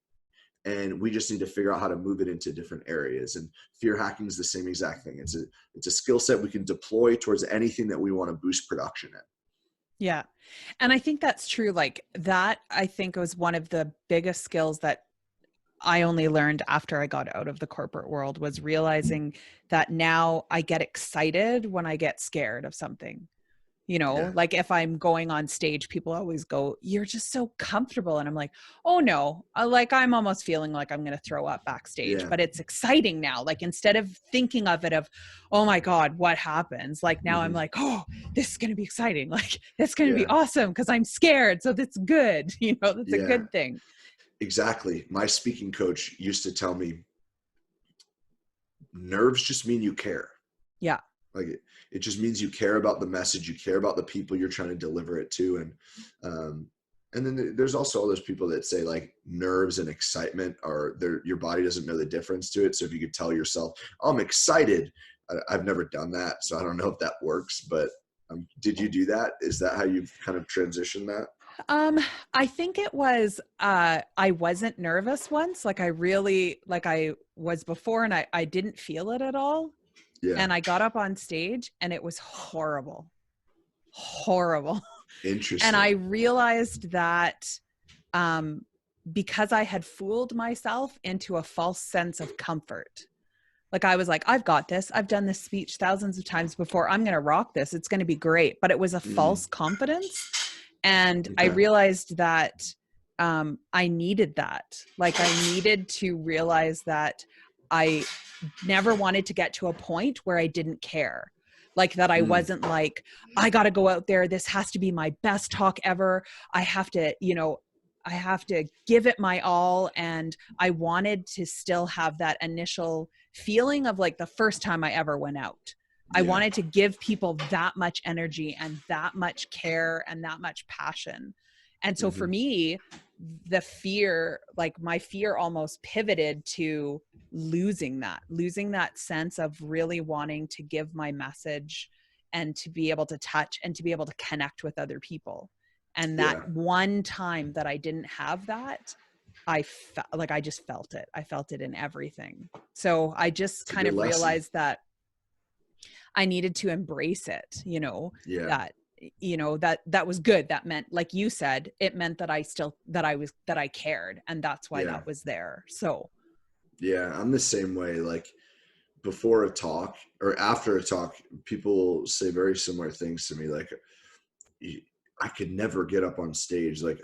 And we just need to figure out how to move it into different areas. And fear hacking is the same exact thing. It's a skill set we can deploy towards anything that we want to boost production in. Yeah. And I think that's true. Like that, I think was one of the biggest skills that I only learned after I got out of the corporate world, was realizing that now I get excited when I get scared of something. You know, Yeah. like if I'm going on stage, people always go, "You're just so comfortable." And I'm like, "Oh no, like I'm almost feeling like I'm going to throw up backstage, Yeah. but it's exciting now." Like instead of thinking of it of, "Oh my God, what happens?" Like now I'm like, "Oh, this is going to be exciting. Like it's going to be Yeah. awesome because I'm scared. So that's good." You know, that's a Yeah. good thing. Exactly. My speaking coach used to tell me, nerves just mean you care. Yeah. Like it just means you care about the message, you care about the people you're trying to deliver it to. And And then there's also all those people that say like nerves and excitement are there. Your body doesn't know the difference to it. So if you could tell yourself, oh, I'm excited. I've never done that, so I don't know if that works, but did you do that? Is that how you've kind of transitioned that? Um, I think it was, I wasn't nervous once. Like I really, like I was before, and I didn't feel it at all. Yeah. And I got up on stage and it was horrible, horrible. And I Interesting. realized that, um, because I had fooled myself into a false sense of comfort. Like I was like, I've got this. I've done this speech thousands of times before. I'm going to rock this. It's going to be great. But it was a false confidence. And I Okay. realized that I needed that. Like I needed to realize that I never wanted to get to a point where I didn't care. Like that I Mm. wasn't like, I got to go out there. This has to be my best talk ever. I have to, I have to give it my all. And I wanted to still have that initial feeling of like the first time I ever went out. I Yeah. wanted to give people that much energy and that much care and that much passion. And so for Hmm. me, the fear, like my fear almost pivoted to losing that sense of really wanting to give my message and to be able to touch and to be able to connect with other people. And that Yeah. one time that I didn't have that, I felt like I just felt it. I felt it in everything. So I just It's a kind good of lesson. realized that I needed to embrace it, Yeah. that that was good. That meant, like you said, it meant that I cared, and that's why Yeah. that was there. So, Yeah. I'm the same way. Like before a talk or after a talk, people say very similar things to me. Like, I could never get up on stage. Like,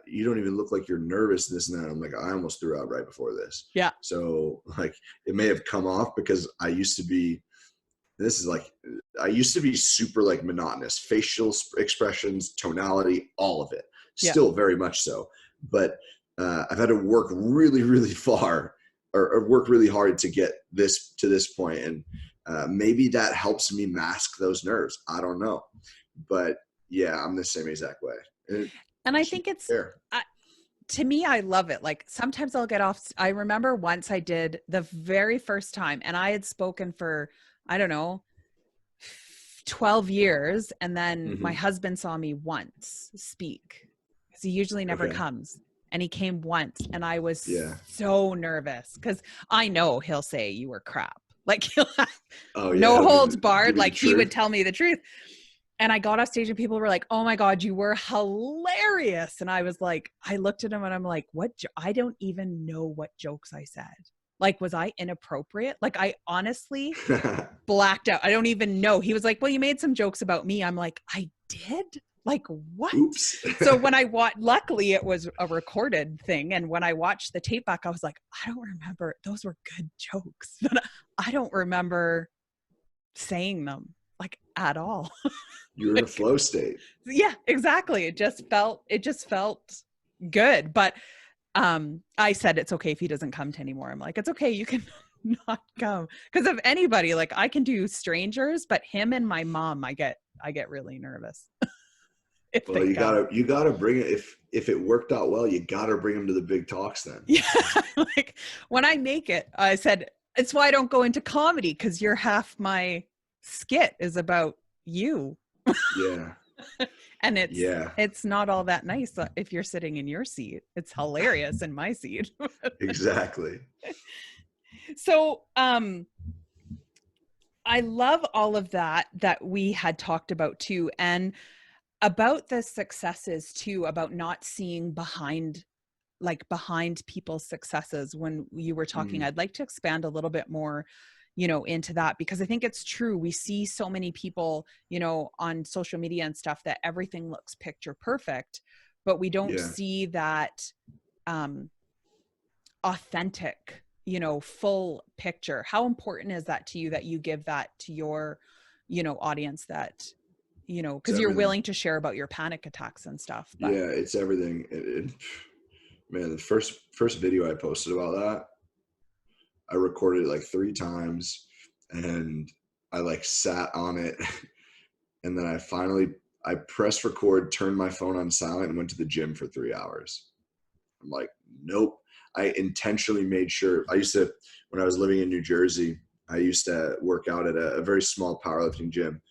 you don't even look like you're nervous, this and that. I'm like, I almost threw out right before this. yeah. So, like, it may have come off because I used to be, this is like, I used to be super like monotonous, facial expressions, tonality, all of it. Yeah. Still very much so. But I've had to work really, really far or work really hard to get this to this point. And maybe that helps me mask those nerves. I don't know. But yeah, I'm the same exact way. And And I just think it's, there. to me, I love it. Like sometimes I'll get off. I remember once I did the very first time, and I had spoken for, I don't know, 12 years. And then my Hmm. husband saw me once speak because he usually never Okay. comes. And he came once, and I was Yeah. so nervous because I know he'll say you were crap. Like he'll have Oh yeah. no He'll holds give barred. you the Like he would truth. tell me the truth. And I got off stage and people were like, "Oh my God, you were hilarious." And I was like, I looked at him and I'm like, "What? I don't even know what jokes I said. Like, was I inappropriate? Like, I honestly blacked out. I don't even know." He was like, "Well, you made some jokes about me." I'm like, "I did? Like, what?" Oops. So when I watched, luckily it was a recorded thing. And when I watched the tape back, I was like, I don't remember. Those were good jokes, but I don't remember saying them like at all. You're in a Like, flow state. yeah, exactly. It just felt good. But I said it's okay if he doesn't come to anymore. I'm like, it's okay, you can not come. Because of anybody, like I can do strangers, but him and my mom, I get really nervous if Well, they come. you gotta bring it. If it worked out well, you gotta bring them to the big talks then. Yeah. Like when I make it, I said, it's why I don't go into comedy, because you're half my skit is about you. Yeah. And Yeah. it's not all that nice if you're sitting in your seat. It's hilarious in my seat. Exactly. So I love all of that we had talked about too, and about the successes too, about not seeing behind people's successes. When you were talking, Mm, I'd like to expand a little bit more, into that, because I think it's true. We see so many people, on social media and stuff, that everything looks picture perfect, but we don't yeah. see that um, authentic, full picture. How important is that to you, that you give that to your, audience, that, It's because you're everything. willing to share about your panic attacks and stuff, but Yeah, it's everything. Man, the first video I posted about that, I recorded it like 3 times, and I like sat on it, and then I finally I pressed record, turned my phone on silent, and went to the gym for 3 hours. I'm like, nope. I intentionally made sure. When I was living in New Jersey, I used to work out at a very small powerlifting gym.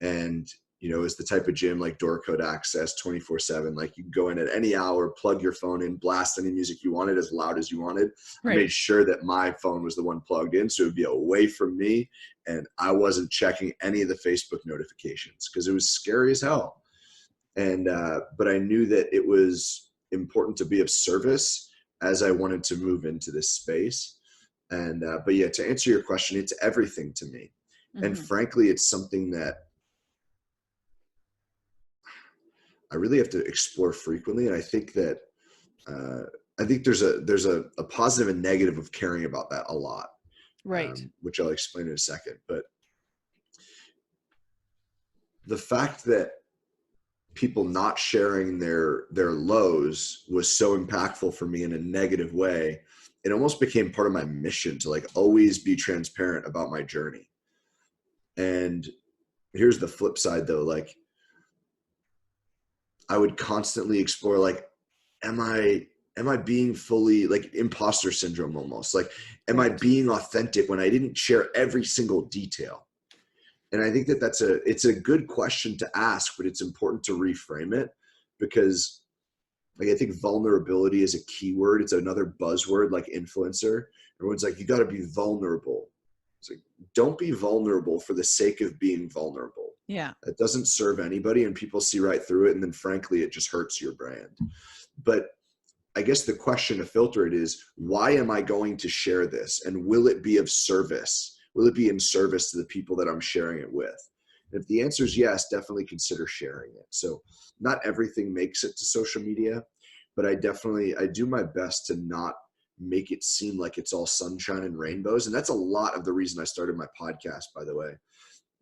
And, it's the type of gym like door code access 24/7. Like you can go in at any hour, plug your phone in, blast any music you wanted as loud as you wanted. Right. I made sure that my phone was the one plugged in, so it would be away from me. And I wasn't checking any of the Facebook notifications because it was scary as hell. And, but I knew that it was important to be of service as I wanted to move into this space. And, but yeah, to answer your question, it's everything to me. Mm-hmm. And frankly, it's something that I really have to explore frequently. And I think that, there's a positive and negative of caring about that a lot. Right. Which I'll explain in a second. But the fact that people not sharing their lows was so impactful for me in a negative way. It almost became part of my mission to like always be transparent about my journey. And here's the flip side though. Like I would constantly explore, like, am I being fully, like, imposter syndrome almost? Like, am I being authentic when I didn't share every single detail? And I think that it's a good question to ask, but it's important to reframe it because, like, I think vulnerability is a keyword. It's another buzzword, like influencer. Everyone's like, you got to be vulnerable. It's like, don't be vulnerable for the sake of being vulnerable. Yeah. It doesn't serve anybody, and people see right through it. And then frankly, it just hurts your brand. But I guess the question to filter it is, why am I going to share this? And will it be of service? Will it be in service to the people that I'm sharing it with? And if the answer is yes, definitely consider sharing it. So not everything makes it to social media, but I do my best to not make it seem like it's all sunshine and rainbows. And that's a lot of the reason I started my podcast, by the way,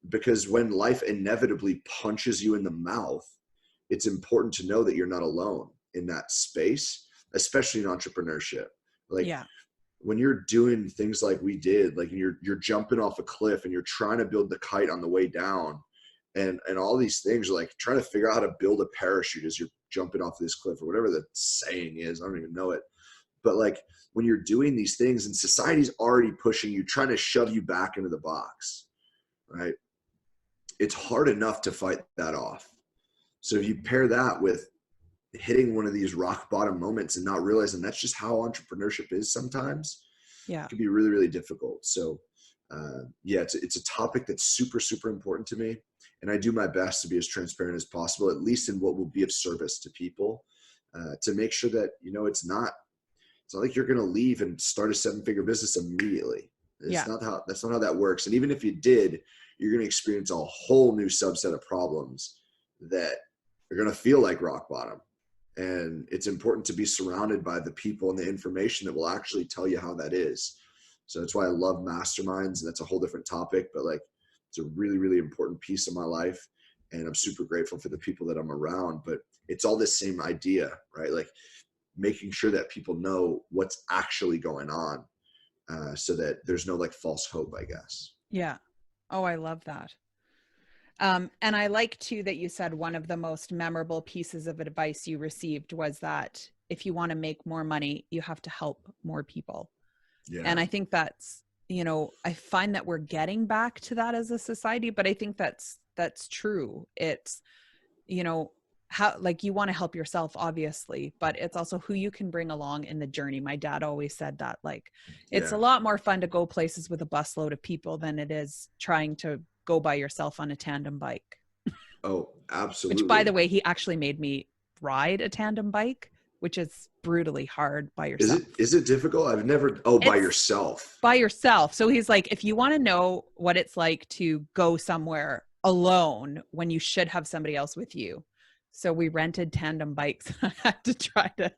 because when life inevitably punches you in the mouth, it's important to know that you're not alone in that space, especially in entrepreneurship. Like, yeah. When you're doing things like we did, like you're jumping off a cliff and you're trying to build the kite on the way down, and all these things, like trying to figure out how to build a parachute as you're jumping off this cliff, or whatever the saying is. I don't even know it. But like when you're doing these things and society's already pushing you, trying to shove you back into the box, right? It's hard enough to fight that off. So if you pair that with hitting one of these rock bottom moments and not realizing that's just how entrepreneurship is sometimes, it can be really, really difficult. So it's a topic that's super, super important to me. And I do my best to be as transparent as possible, at least in what will be of service to people, to make sure that, it's not like you're going to leave and start a 7-figure business immediately. That's not how that works. And even if you did, you're going to experience a whole new subset of problems that are going to feel like rock bottom. And it's important to be surrounded by the people and the information that will actually tell you how that is. So that's why I love masterminds. And that's a whole different topic, but like, it's a really, really important piece of my life. And I'm super grateful for the people that I'm around, but it's all the same idea, right? Like making sure that people know what's actually going on, so that there's no like false hope, I guess. Yeah. Oh, I love that. And I like too that you said one of the most memorable pieces of advice you received was that if you want to make more money, you have to help more people. Yeah. And I think that's, I find that we're getting back to that as a society, but I think that's true. It's, how, like, you want to help yourself, obviously, but it's also who you can bring along in the journey. My dad always said that, like, it's a lot more fun to go places with a busload of people than it is trying to go by yourself on a tandem bike. Oh, absolutely. Which, by the way, he actually made me ride a tandem bike, which is brutally hard by yourself. Is it difficult? I've never, by yourself. By yourself. So he's like, if you want to know what it's like to go somewhere alone when you should have somebody else with you. So we rented tandem bikes. I had to try to.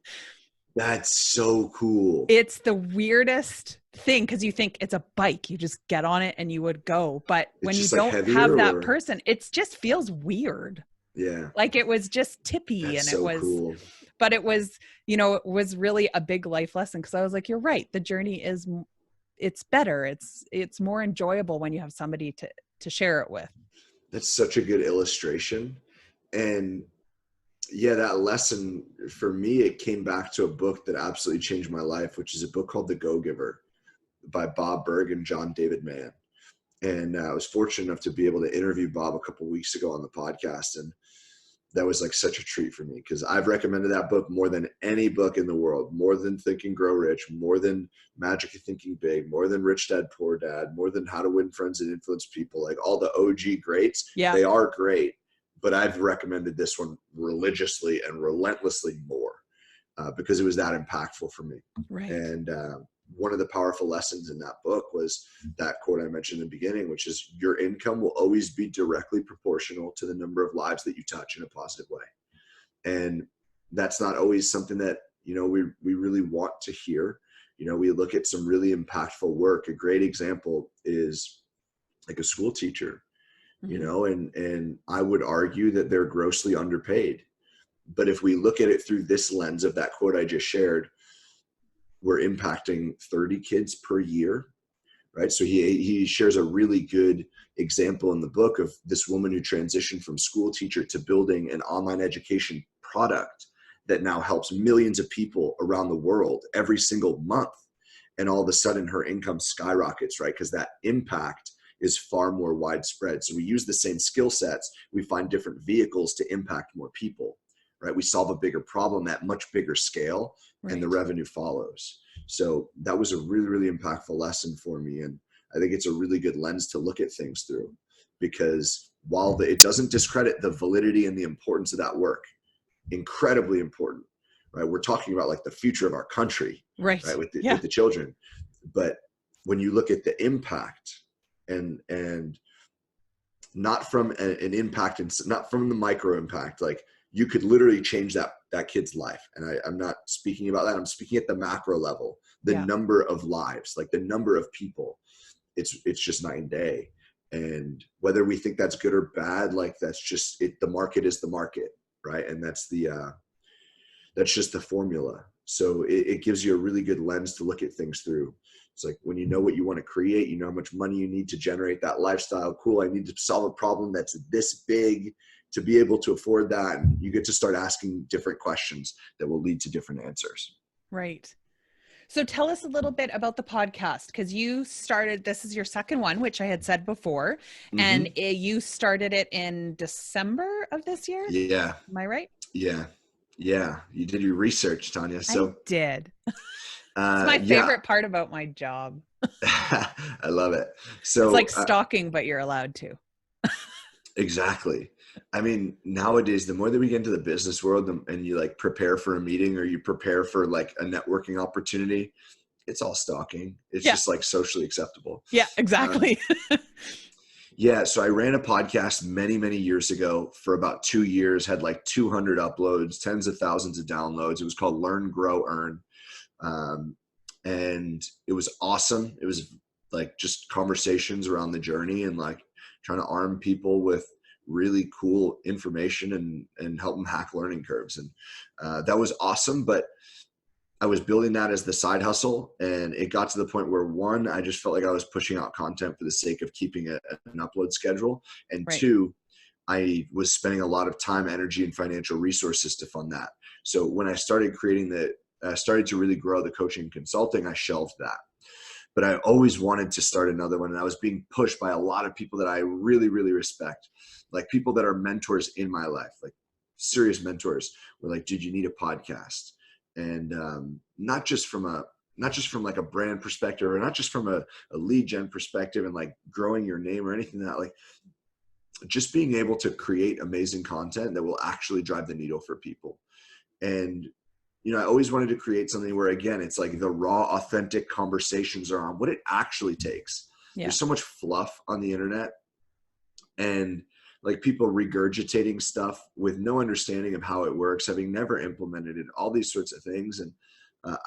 That's so cool. It's the weirdest thing because you think it's a bike. You just get on it and you would go. But when you don't have that person, it just feels weird. Yeah. Like it was just tippy. That's and it was cool. But it was, it was really a big life lesson because I was like, you're right. The journey it's better. It's more enjoyable when you have somebody to share it with. That's such a good illustration. And yeah, that lesson for me, it came back to a book that absolutely changed my life, which is a book called The Go-Giver by Bob Berg and John David Mann. And I was fortunate enough to be able to interview Bob a couple of weeks ago on the podcast. And that was like such a treat for me, because I've recommended that book more than any book in the world, more than Think and Grow Rich, more than Magic of Thinking Big, more than Rich Dad Poor Dad, more than How to Win Friends and Influence People. Like all the OG greats, Yeah. they are great, but I've recommended this one religiously and relentlessly more because it was that impactful for me. Right. And one of the powerful lessons in that book was that quote I mentioned in the beginning, which is your income will always be directly proportional to the number of lives that you touch in a positive way. And that's not always something that, you know, we really want to hear. You know, we look at some really impactful work. A great example is like a school teacher, you know, and I would argue that they're grossly underpaid. But if we look at it through this lens of that quote I just shared, we're impacting 30 kids per year, right? So he shares a really good example in the book of this woman who transitioned from school teacher to building an online education product that now helps millions of people around the world every single month. And all of a sudden her income skyrockets, right? Because that impact is far more widespread. So we use the same skill sets, we find different vehicles to impact more people, right? We solve a bigger problem at much bigger scale, and the revenue follows. So that was a really, really impactful lesson for me. And I think it's a really good lens to look at things through, because while it doesn't discredit the validity and the importance of that work, incredibly important, right? We're talking about like the future of our country, right? With the children. But when you look at the impact and not from an impact and not from the micro impact, like you could literally change that kid's life. And I'm not speaking about that. I'm speaking at the macro level, the number of lives, like the number of people, it's just night and day. And whether we think that's good or bad, like that's just it. The market is the market, right? And that's just the formula. So it gives you a really good lens to look at things through. It's like when you know what you want to create, you know how much money you need to generate that lifestyle. Cool. I need to solve a problem that's this big to be able to afford that. And you get to start asking different questions that will lead to different answers. Right. So tell us a little bit about the podcast, because you started, this is your second one, which I had said before, and you started it in December of this year? Yeah. Am I right? Yeah. Yeah. You did your research, Tanya. So I did. It's my favorite part about my job. I love it. So it's like stalking, but you're allowed to. Exactly. I mean, nowadays, the more that we get into the business world and you like prepare for a meeting or you prepare for like a networking opportunity, it's all stalking. It's just like socially acceptable. Yeah, exactly. Yeah. So I ran a podcast many, many years ago for about 2 years, had like 200 uploads, tens of thousands of downloads. It was called Learn, Grow, Earn. And it was awesome. It was like just conversations around the journey and like trying to arm people with really cool information and help them hack learning curves. And that was awesome. But I was building that as the side hustle. And it got to the point where one, I just felt like I was pushing out content for the sake of keeping an upload schedule. And two, I was spending a lot of time, energy, and financial resources to fund that. So when I started started to really grow the coaching and consulting, I shelved that. But I always wanted to start another one. And I was being pushed by a lot of people that I really, really respect, like people that are mentors in my life, like serious mentors were like, dude, you need a podcast. And not just from like a brand perspective, or not just from a lead gen perspective and like growing your name or anything that like just being able to create amazing content that will actually drive the needle for people. And you know, I always wanted to create something where, again, it's like the raw, authentic conversations are on what it actually takes. Yeah. There's so much fluff on the internet and like people regurgitating stuff with no understanding of how it works, having never implemented it, all these sorts of things. And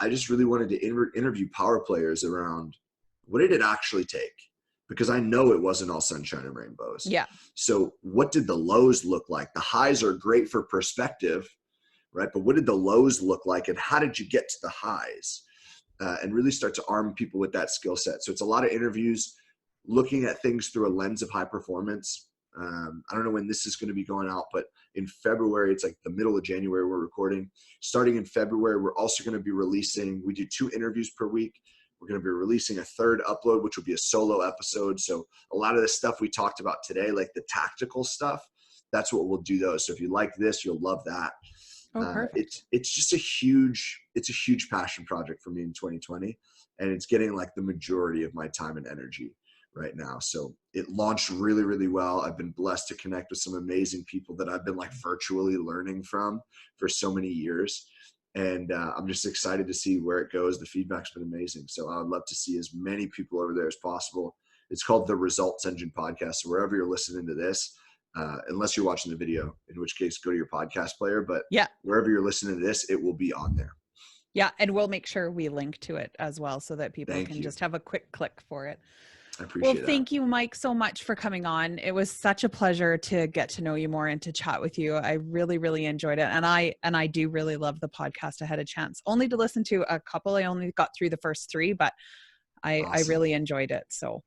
I just really wanted to interview power players around what did it actually take? Because I know it wasn't all sunshine and rainbows. Yeah. So what did the lows look like? The highs are great for perspective, right? But what did the lows look like and how did you get to the highs? And really start to arm people with that skill set. So it's a lot of interviews, looking at things through a lens of high performance, I don't know when this is going to be going out, but in February, it's like the middle of January, we're recording. Starting in February, we're also going to be releasing, we do 2 interviews per week. We're going to be releasing a 3rd upload, which will be a solo episode. So a lot of the stuff we talked about today, like the tactical stuff, that's what we'll do those. So if you like this, you'll love that. Oh, perfect. It's just a huge passion project for me in 2020. And it's getting like the majority of my time and energy right now. So it launched really, really well. I've been blessed to connect with some amazing people that I've been like virtually learning from for so many years. And I'm just excited to see where it goes. The feedback's been amazing. So I would love to see as many people over there as possible. It's called the Results Engine Podcast. So wherever you're listening to this, unless you're watching the video, in which case go to your podcast player. But Yeah. wherever you're listening to this, it will be on there. Yeah. And we'll make sure we link to it as well so that people Thank can you. just have a quick click for it. I appreciate that. Thank you, Mike, so much for coming on. It was such a pleasure to get to know you more and to chat with you. I really, really enjoyed it. And I do really love the podcast. I had a chance only to listen to a couple. I only got through the first 3, but I really enjoyed it. So,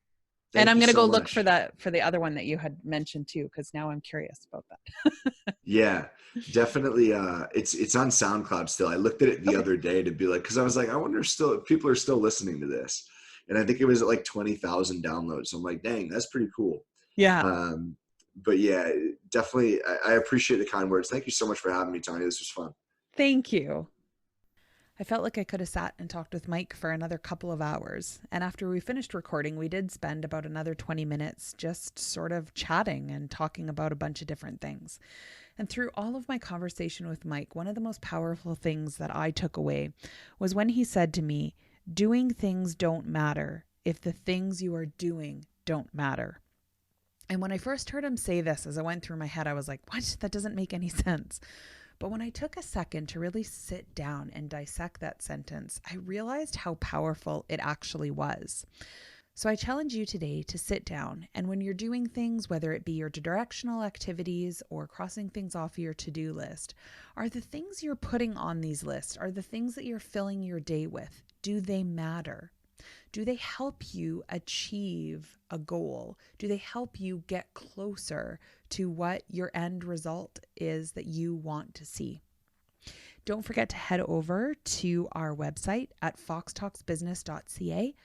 and I'm going to go look for the other one that you had mentioned too, because now I'm curious about that. Yeah, definitely. It's on SoundCloud still. I looked at it the other day to be like, because I was like, I wonder if people are still listening to this. And I think it was at like 20,000 downloads. So I'm like, dang, that's pretty cool. Yeah. But yeah, definitely. I appreciate the kind words. Thank you so much for having me, Tanya. This was fun. Thank you. I felt like I could have sat and talked with Mike for another couple of hours. And after we finished recording, we did spend about another 20 minutes just sort of chatting and talking about a bunch of different things. And through all of my conversation with Mike, one of the most powerful things that I took away was when he said to me, doing things don't matter if the things you are doing don't matter. And when I first heard him say this, as I went through my head, I was like, what? That doesn't make any sense. But when I took a second to really sit down and dissect that sentence, I realized how powerful it actually was. So I challenge you today to sit down, and when you're doing things, whether it be your directional activities or crossing things off your to-do list, are the things you're putting on these lists, are the things that you're filling your day with, do they matter? Do they help you achieve a goal? Do they help you get closer to what your end result is that you want to see? Don't forget to head over to our website at foxtalksbusiness.ca.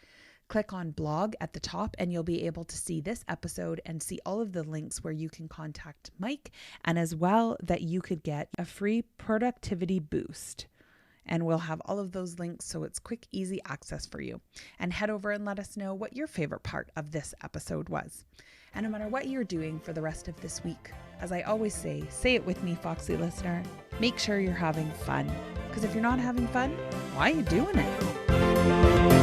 Click on blog at the top and you'll be able to see this episode and see all of the links where you can contact Mike, and as well that you could get a free productivity boost. And we'll have all of those links so it's quick, easy access for you. And head over and let us know what your favorite part of this episode was. And no matter what you're doing for the rest of this week, as I always say it with me, Foxy listener, make sure you're having fun. Because if you're not having fun, why are you doing it?